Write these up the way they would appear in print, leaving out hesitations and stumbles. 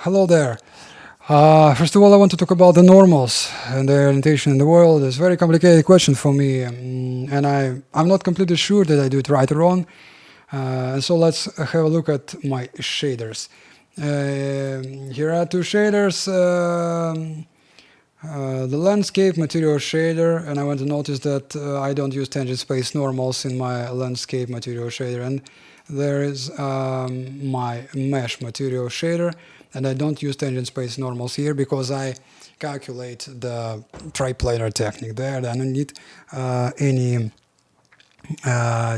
Hello there. First of all, I want to talk about the normals and their orientation in the world. It's a very complicated question for me, and I'm not completely sure that I do it right or wrong. So let's have a look at my shaders. Here are two shaders. The landscape material shader, and I want to notice that I don't use tangent space normals in my landscape material shader, and there is my mesh material shader, and I don't use tangent space normals here because I calculate the triplanar technique there. I don't need any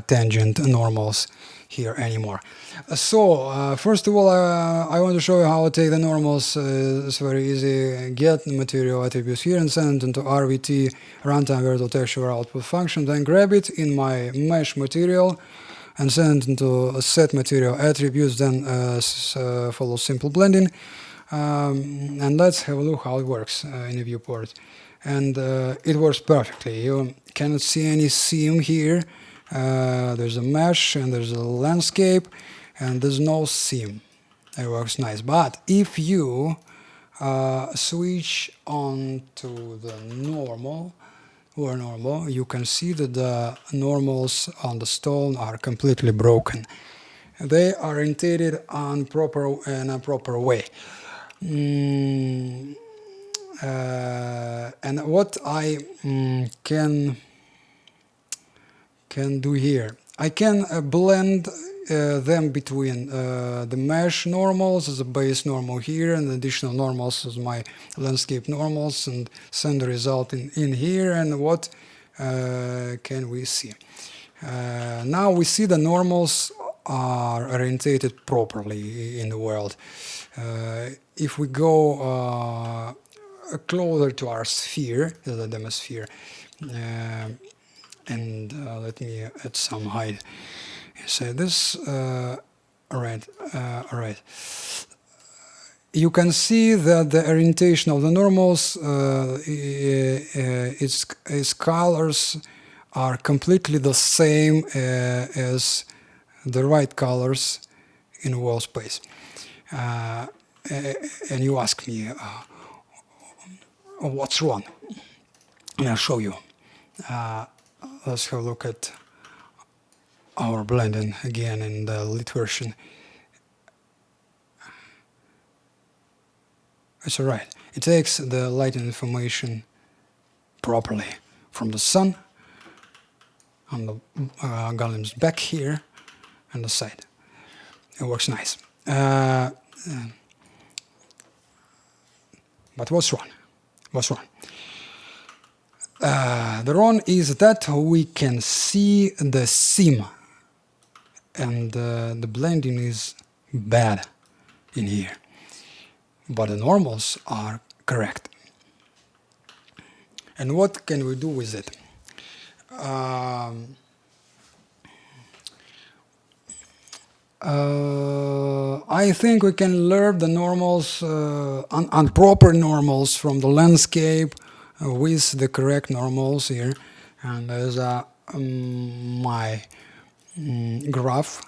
tangent normals here anymore. First of all, I want to show you how to take the normals. It's very easy. Get the material attributes here and send it into RVT, runtime virtual texture output function. Then grab it in my mesh material and send it into a set material attributes. Then follow simple blending. And let's have a look how it works in a viewport. And it works perfectly. You cannot see any seam here. There's a mesh and there's a landscape and there's no seam. It works nice. But if you switch on to the normal, you can see that the normals on the stone are completely broken. They are orientated in a proper way. And what I can do here, I can blend them between the mesh normals as a base normal here and additional normals as my landscape normals, and send the result in here. And what can we see? Now we see the normals are orientated properly in the world. If we go closer to our sphere, the demosphere, and let me add some height. So this, all right. You can see that the orientation of the normals, its colors are completely the same as the right colors in wall space. And you ask me, what's wrong? And I'll show you. Let's have a look at our blending again in the lit version. It's alright. It takes the lighting information properly from the sun on the golem's back here and the side. It works nice. But what's wrong? What's wrong? The wrong is that we can see the seam, and the blending is bad in here, but the normals are correct. And what can we do with it? I think we can learn the normals, improper normals from the landscape with the correct normals here. And there's my graph.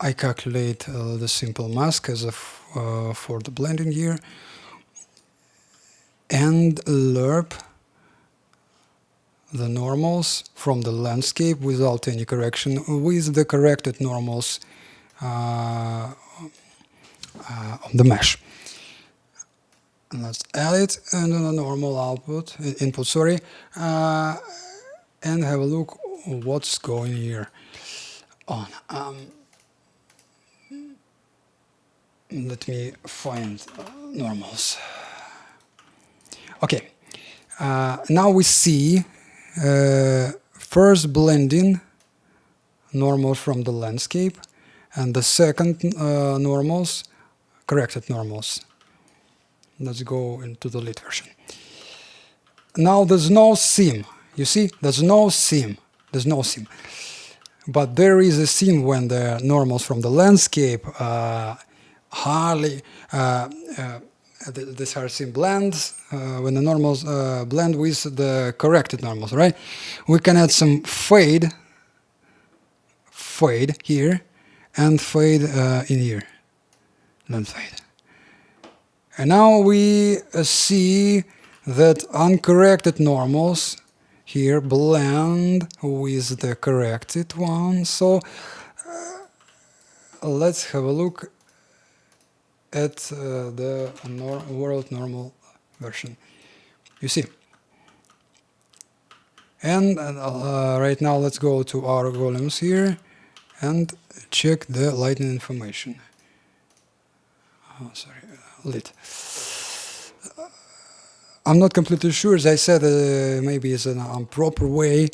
I calculate the simple mask as for the blending here, and lerp the normals from the landscape without any correction with the corrected normals on the mesh. And let's add it and the normal input, sorry, and have a look what's going here on. Let me find normals. Okay, now we see first blending normals from the landscape, and the second normals, corrected normals. Let's go into the lit version. Now there's no seam. You see, there's no seam. There's no seam. But there is a seam when the normals from the landscape hardly these are seam blends when the normals blend with the corrected normals, right? We can add some fade here and fade in here. Then fade. And now we see that uncorrected normals here blend with the corrected one. So let's have a look at the world normal version. You see. And right now let's go to our golems here and check the lightning information. Oh, sorry, lit. I'm not completely sure, as I said, maybe it's an improper way.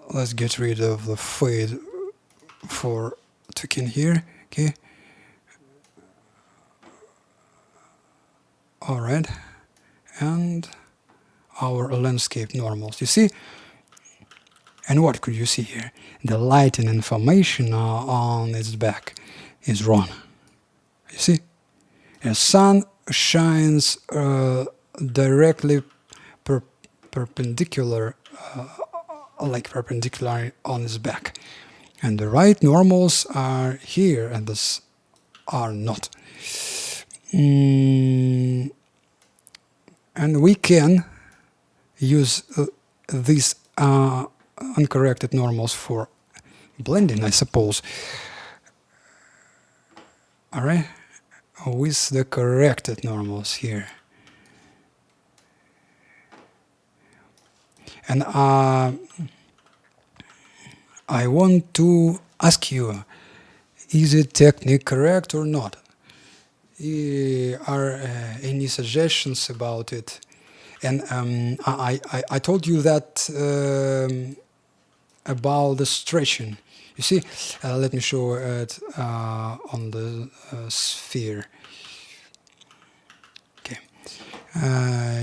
Let's get rid of the fade for tweaking here, okay? Alright, and our landscape normals, you see? And what could you see here? The lighting information on its back is wrong. You see? The sun shines directly perpendicular, perpendicular on its back. And the right normals are here, and this are not. And we can use these uncorrected normals for blending, I suppose. Alright, with the corrected normals here. And I want to ask you, is the technique correct or not? Are any suggestions about it? And I told you that about the stretching. You see, let me show it on the sphere. Okay,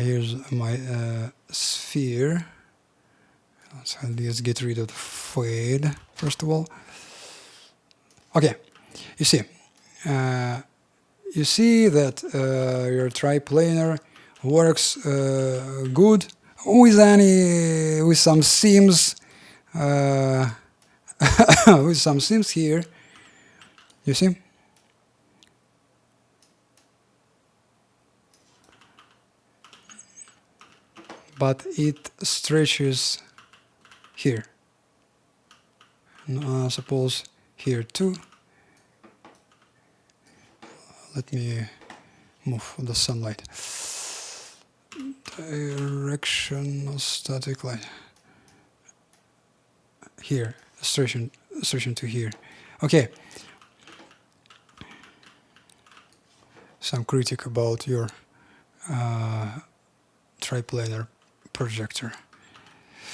here's my sphere. So let's get rid of the fade first of all. Okay, you see that your triplanar works good with some seams. With some seams here, you see? But it stretches here. And, suppose here too. Let me move the sunlight. Direction of static light. Here, stretching to here. Okay. Some critique about your triplanar projector.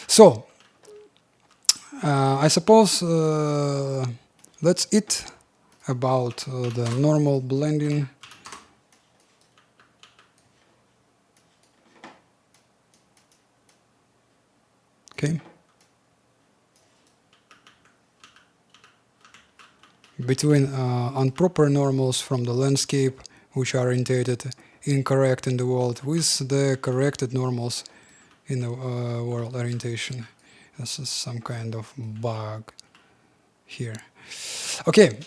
So, I suppose that's it about the normal blending. Okay. Between improper normals from the landscape, which are orientated incorrect in the world, with the corrected normals in the world orientation. This is some kind of bug here. Okay.